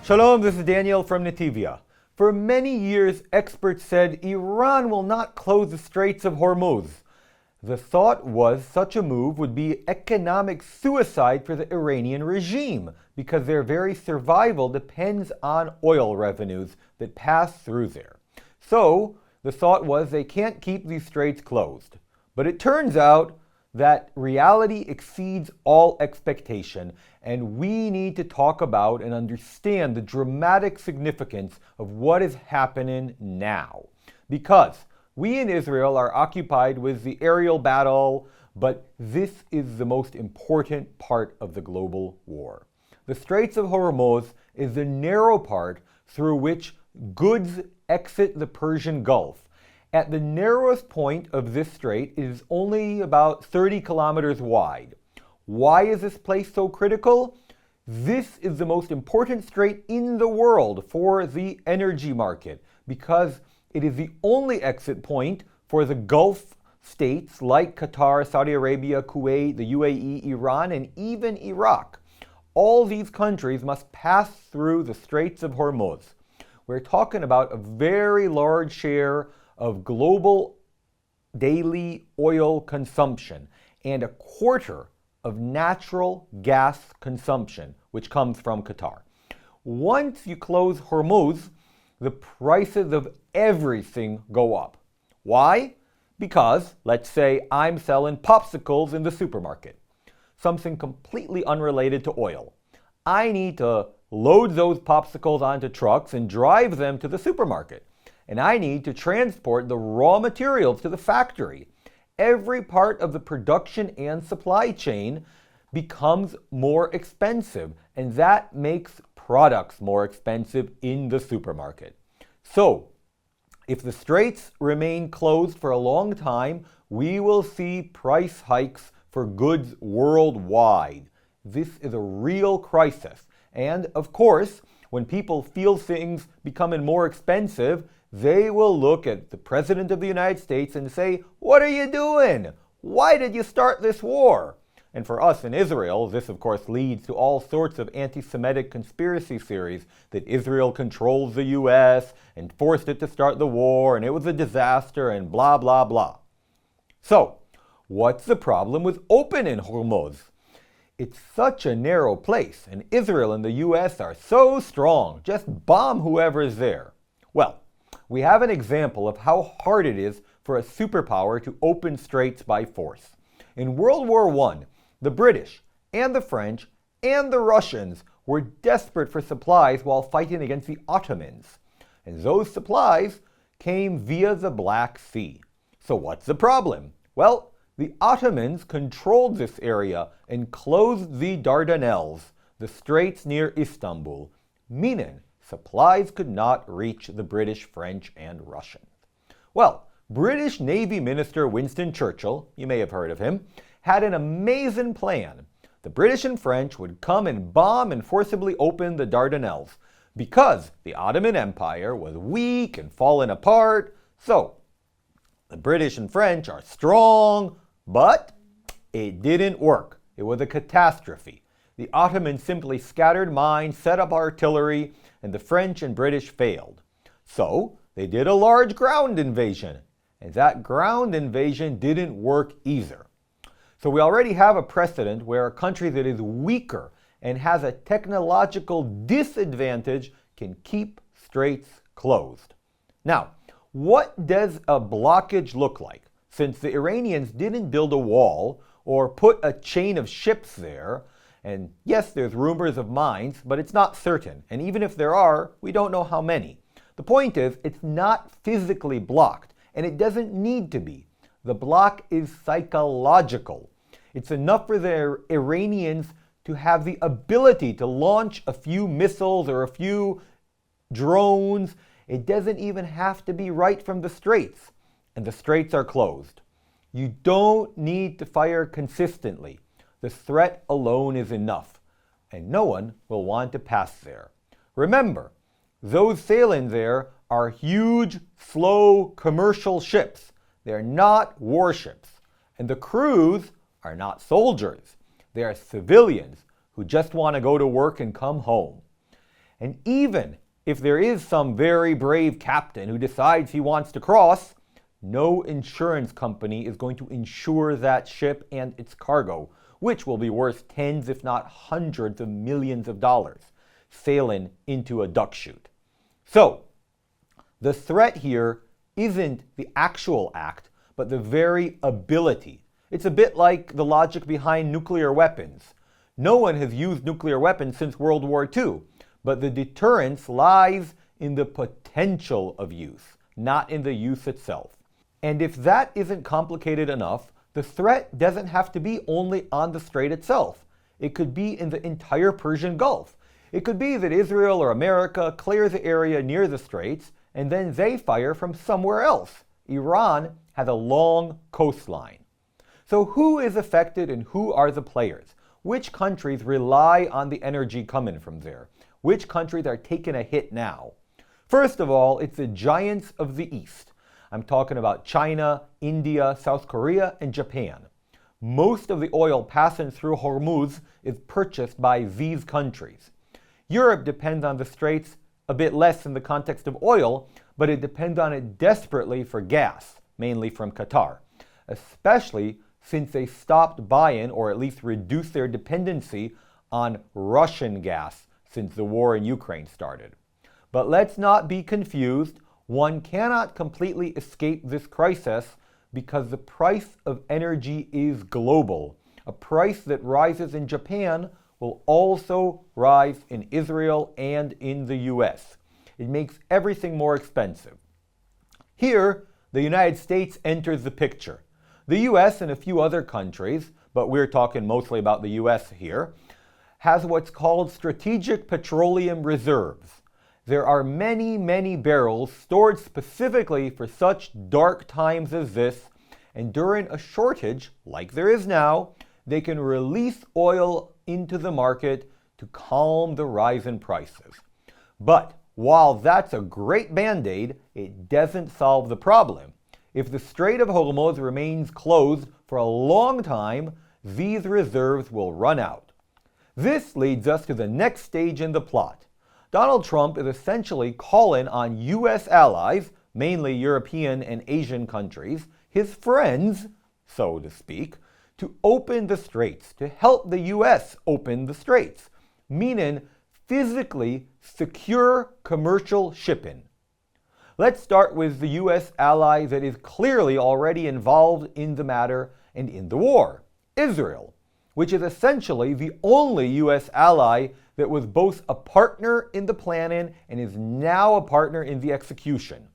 Shalom, this is Daniel from Netivyah. For many years, experts said Iran will not close the Straits of Hormuz. The thought was such a move would be economic suicide for the Iranian regime because their very survival depends on oil revenues that pass through there. So, the thought was they can't keep these straits closed. But it turns out that reality exceeds all expectation, and we need to talk about and understand the dramatic significance of what is happening now. Because we in Israel are occupied with the aerial battle, but this is the most important part of the global war. The Straits of Hormuz is the narrow part through which goods exit the Persian Gulf. At the narrowest point of this strait, it is only about 30 kilometers wide. Why is this place so critical? This is the most important strait in the world for the energy market because it is the only exit point for the Gulf states like Qatar, Saudi Arabia, Kuwait, the UAE, Iran, and even Iraq. All these countries must pass through the Straits of Hormuz. We're talking about a very large share of global daily oil consumption and a quarter of natural gas consumption, which comes from Qatar. Once you close Hormuz, the prices of everything go up. Why? Because, let's say, I'm selling popsicles in the supermarket, something completely unrelated to oil. I need to load those popsicles onto trucks and drive them to the supermarket. And I need to transport the raw materials to the factory. Every part of the production and supply chain becomes more expensive, and that makes products more expensive in the supermarket. So, if the straits remain closed for a long time, we will see price hikes for goods worldwide. This is a real crisis. And of course, when people feel things becoming more expensive, they will look at the President of the United States and say, "What are you doing? Why did you start this war?" And for us in Israel, this of course leads to all sorts of anti-Semitic conspiracy theories that Israel controls the US and forced it to start the war and it was a disaster and blah, blah, blah. So, what's the problem with opening Hormuz? It's such a narrow place, and Israel and the US are so strong. Just bomb whoever's there. Well, we have an example of how hard it is for a superpower to open straits by force. In World War I, the British and the French and the Russians were desperate for supplies while fighting against the Ottomans. And those supplies came via the Black Sea. So what's the problem? Well, the Ottomans controlled this area and closed the Dardanelles, the straits near Istanbul, meaning supplies could not reach the British, French, and Russians. Well, British Navy Minister Winston Churchill, you may have heard of him, had an amazing plan. The British and French would come and bomb and forcibly open the Dardanelles because the Ottoman Empire was weak and falling apart. So, the British and French are strong, but it didn't work. It was a catastrophe. The Ottomans simply scattered mines, set up artillery, and the French and British failed. So, they did a large ground invasion, and that ground invasion didn't work either. So we already have a precedent where a country that is weaker and has a technological disadvantage can keep straits closed. Now, what does a blockage look like? Since the Iranians didn't build a wall or put a chain of ships there, and yes, there's rumors of mines, but it's not certain. And even if there are, we don't know how many. The point is, it's not physically blocked, and it doesn't need to be. The block is psychological. It's enough for the Iranians to have the ability to launch a few missiles or a few drones. It doesn't even have to be right from the straits, and the straits are closed. You don't need to fire consistently. The threat alone is enough, and no one will want to pass there. Remember, those sailing there are huge, slow commercial ships. They're not warships. And the crews are not soldiers. They are civilians who just want to go to work and come home. And even if there is some very brave captain who decides he wants to cross, no insurance company is going to insure that ship and its cargo, which will be worth tens if not hundreds of millions of dollars, sailing into a duck chute. So, the threat here isn't the actual act, but the very ability. It's a bit like the logic behind nuclear weapons. No one has used nuclear weapons since World War II, but the deterrence lies in the potential of use, not in the use itself. And if that isn't complicated enough, the threat doesn't have to be only on the strait itself. It could be in the entire Persian Gulf. It could be that Israel or America clear the area near the straits, and then they fire from somewhere else. Iran has a long coastline. So who is affected and who are the players? Which countries rely on the energy coming from there? Which countries are taking a hit now? First of all, it's the giants of the East. I'm talking about China, India, South Korea, and Japan. Most of the oil passing through Hormuz is purchased by these countries. Europe depends on the straits a bit less in the context of oil, but it depends on it desperately for gas, mainly from Qatar, especially since they stopped buying or at least reduced their dependency on Russian gas since the war in Ukraine started. But let's not be confused. One cannot completely escape this crisis because the price of energy is global. A price that rises in Japan will also rise in Israel and in the US. It makes everything more expensive. Here, the United States enters the picture. The US and a few other countries, but we're talking mostly about the US here, has what's called strategic petroleum reserves. There are many, many barrels stored specifically for such dark times as this, and during a shortage, like there is now, they can release oil into the market to calm the rise in prices. But while that's a great band-aid, it doesn't solve the problem. If the Strait of Hormuz remains closed for a long time, these reserves will run out. This leads us to the next stage in the plot. Donald Trump is essentially calling on US allies, mainly European and Asian countries, his friends, so to speak, to open the straits, to help the US open the straits, meaning physically secure commercial shipping. Let's start with the US ally that is clearly already involved in the matter and in the war, Israel, which is essentially the only US ally that was both a partner in the planning and is now a partner in the execution.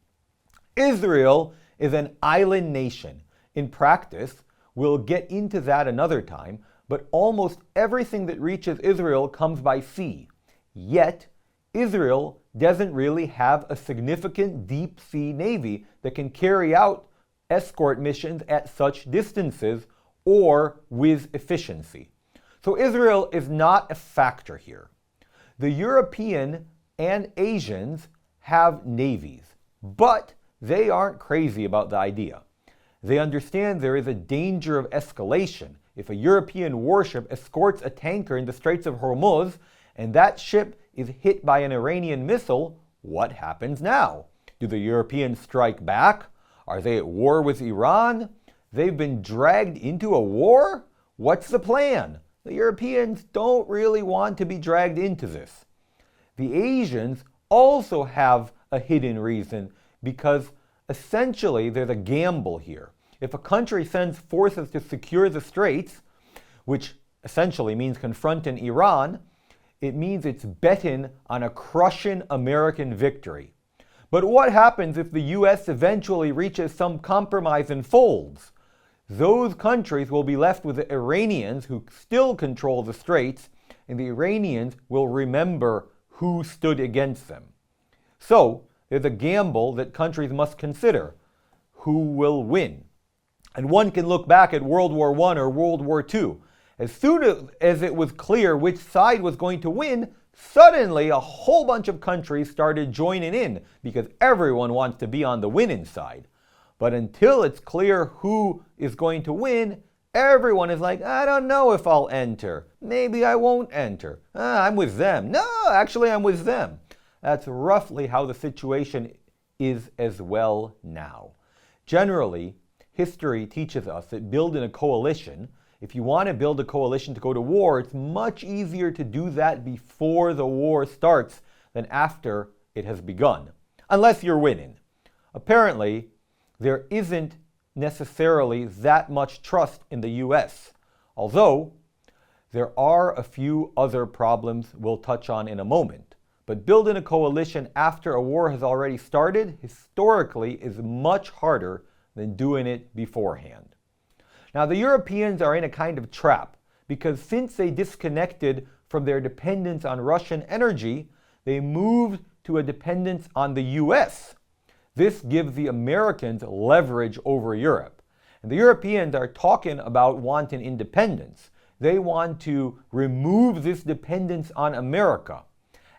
Israel is an island nation. In practice, we'll get into that another time, but almost everything that reaches Israel comes by sea. Yet, Israel doesn't really have a significant deep sea navy that can carry out escort missions at such distances or with efficiency. So Israel is not a factor here. The European and Asians have navies, but they aren't crazy about the idea. They understand there is a danger of escalation. If a European warship escorts a tanker in the Straits of Hormuz and that ship is hit by an Iranian missile, what happens now? Do the Europeans strike back? Are they at war with Iran? They've been dragged into a war? What's the plan? The Europeans don't really want to be dragged into this. The Asians also have a hidden reason because essentially there's a gamble here. If a country sends forces to secure the straits, which essentially means confronting Iran, it means it's betting on a crushing American victory. But what happens if the US eventually reaches some compromise and folds? Those countries will be left with the Iranians who still control the straits, and the Iranians will remember who stood against them. So, there's a gamble that countries must consider. Who will win? And one can look back at World War I or World War II. As soon as it was clear which side was going to win, suddenly a whole bunch of countries started joining in because everyone wants to be on the winning side. But until it's clear who is going to win, Everyone is like, I don't know if I'll enter. Maybe I won't enter. I'm with them. No, actually I'm with them. That's roughly how the situation is as well now. Generally, history teaches us that building a coalition, if you want to build a coalition to go to war, it's much easier to do that before the war starts than after it has begun, unless you're winning. Apparently, there isn't necessarily that much trust in the US, although there are a few other problems we'll touch on in a moment. But building a coalition after a war has already started, historically, is much harder than doing it beforehand. Now, the Europeans are in a kind of trap, because since they disconnected from their dependence on Russian energy, they moved to a dependence on the US. This gives the Americans leverage over Europe. And the Europeans are talking about wanting independence. They want to remove this dependence on America.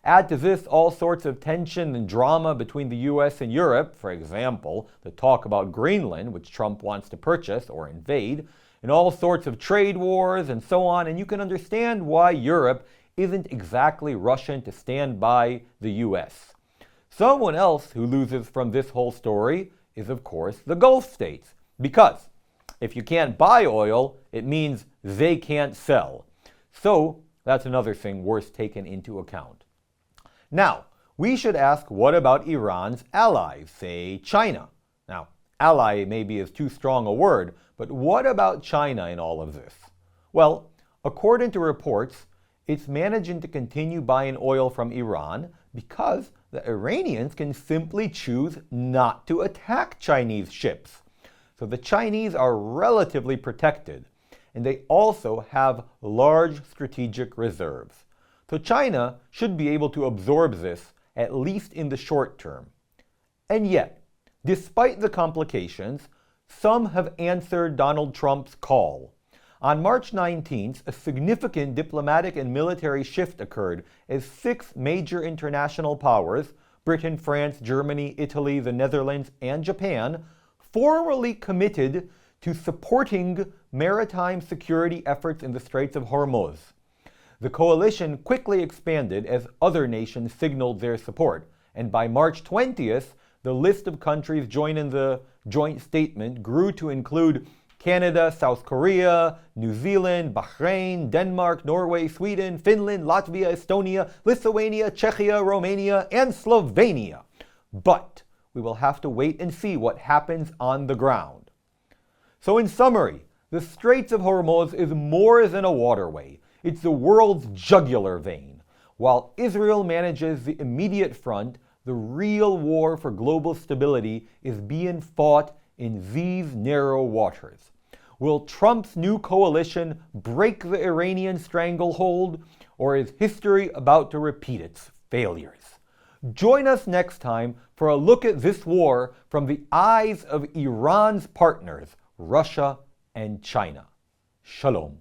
Add to this all sorts of tension and drama between the US and Europe, for example, the talk about Greenland, which Trump wants to purchase or invade, and all sorts of trade wars and so on, and you can understand why Europe isn't exactly rushing to stand by the US. Someone else who loses from this whole story is, of course, the Gulf states, because if you can't buy oil, it means they can't sell. So that's another thing worth taking into account. Now, we should ask, what about Iran's allies, say China? Now, ally maybe is too strong a word, but what about China in all of this? Well, according to reports, it's managing to continue buying oil from Iran because the Iranians can simply choose not to attack Chinese ships. So the Chinese are relatively protected, and they also have large strategic reserves. So China should be able to absorb this, at least in the short term. And yet, despite the complications, some have answered Donald Trump's call. On March 19th, a significant diplomatic and military shift occurred as 6 major international powers, Britain, France, Germany, Italy, the Netherlands, and Japan, formally committed to supporting maritime security efforts in the Straits of Hormuz. The coalition quickly expanded as other nations signaled their support, and by March 20th, the list of countries joining the joint statement grew to include Canada, South Korea, New Zealand, Bahrain, Denmark, Norway, Sweden, Finland, Latvia, Estonia, Lithuania, Czechia, Romania, and Slovenia. But we will have to wait and see what happens on the ground. So in summary, the Straits of Hormuz is more than a waterway. It's the world's jugular vein. While Israel manages the immediate front, the real war for global stability is being fought in these narrow waters. Will Trump's new coalition break the Iranian stranglehold, or is history about to repeat its failures? Join us next time for a look at this war from the eyes of Iran's partners, Russia and China. Shalom.